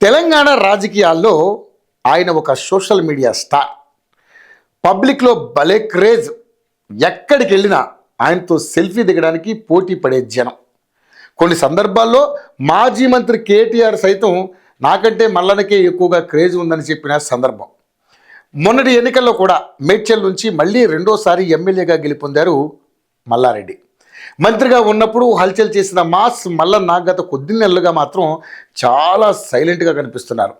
తెలంగాణ రాజకీయాల్లో ఆయన ఒక సోషల్ మీడియా స్టార్. పబ్లిక్లో భలే క్రేజ్. ఎక్కడికి వెళ్ళినా ఆయనతో సెల్ఫీ దిగడానికి పోటీ పడే జనం. కొన్ని సందర్భాల్లో మాజీ మంత్రి కేటీఆర్ సైతం నాకంటే మల్లనకే ఎక్కువగా క్రేజ్ ఉందని చెప్పిన సందర్భం. మొన్నటి ఎన్నికల్లో కూడా మేడ్చల్ నుంచి మళ్ళీ రెండోసారి ఎమ్మెల్యేగా గెలుపొందారు మల్లారెడ్డి. మంత్రిగా ఉన్నప్పుడు హల్చల్ చేసిన మాస్ మల్లన్న గత కొద్ది నెలలుగా మాత్రం చాలా సైలెంట్గా కనిపిస్తున్నారు.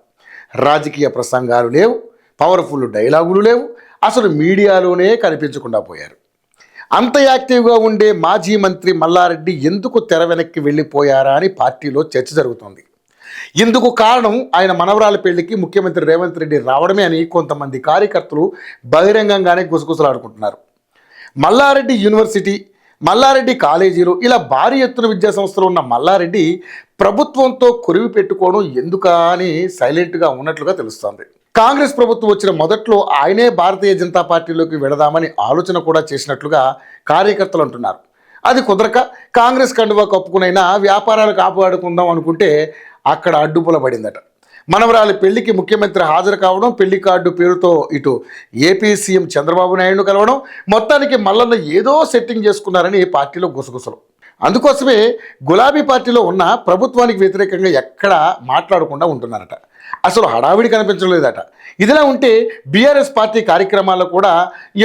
రాజకీయ ప్రసంగాలు లేవు, పవర్ఫుల్ డైలాగులు లేవు, అసలు మీడియాలోనే కనిపించకుండా పోయారు. అంత యాక్టివ్గా ఉండే మాజీ మంత్రి మల్లారెడ్డి ఎందుకు తెర వెనక్కి వెళ్ళిపోయారా అని పార్టీలో చర్చ జరుగుతోంది. ఇందుకు కారణం ఆయన మనవరాలి పెళ్లికి ముఖ్యమంత్రి రేవంత్ రెడ్డి రావడమే అని కొంతమంది కార్యకర్తలు బహిరంగంగానే గుసగుసలాడుకుంటున్నారు. మల్లారెడ్డి యూనివర్సిటీ, మల్లారెడ్డి కాలేజీలు ఇలా భారీ ఎత్తున విద్యా సంస్థలు ఉన్న మల్లారెడ్డి ప్రభుత్వంతో కొరివి పెట్టుకోవడం ఎందుకా అని సైలెంట్గా ఉన్నట్లుగా తెలుస్తోంది. కాంగ్రెస్ ప్రభుత్వం వచ్చిన మొదట్లో ఆయనే భారతీయ జనతా పార్టీలోకి వెళదామని ఆలోచన కూడా చేసినట్లుగా కార్యకర్తలు అంటున్నారు. అది కుదరక కాంగ్రెస్ కండువా కప్పుకునైనా వ్యాపారాలు కాపాడుకుందాం అనుకుంటే అక్కడ అడ్డుపుల పడిందట. మనవరాలి పెళ్లికి ముఖ్యమంత్రి హాజరు కావడం, పెళ్లి కార్డు పేరుతో ఇటు ఏపీ సీఎం చంద్రబాబు నాయుడును కలవడం, మొత్తానికి మల్లన్న ఏదో సెట్టింగ్ చేసుకున్నారని పార్టీలో గుసగుసలు. అందుకోసమే గులాబీ పార్టీలో ఉన్న ప్రభుత్వానికి వ్యతిరేకంగా ఎక్కడా మాట్లాడకుండా ఉంటున్నారట. అసలు హడావిడి కనిపించలేదట. ఇదిలా ఉంటే బీఆర్ఎస్ పార్టీ కార్యక్రమాల్లో కూడా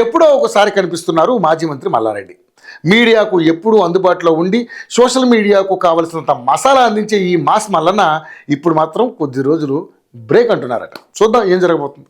ఎప్పుడో ఒకసారి కనిపిస్తున్నారు మాజీ మంత్రి మల్లారెడ్డి. మీడియాకు ఎప్పుడూ అందుబాటులో ఉండి సోషల్ మీడియాకు కావలసినంత మసాలా అందించే ఈ మాస్ మల్లన్న ఇప్పుడు మాత్రం కొద్ది రోజులు బ్రేక్ అంటున్నారట. చూద్దాం ఏం జరగబోతుంది.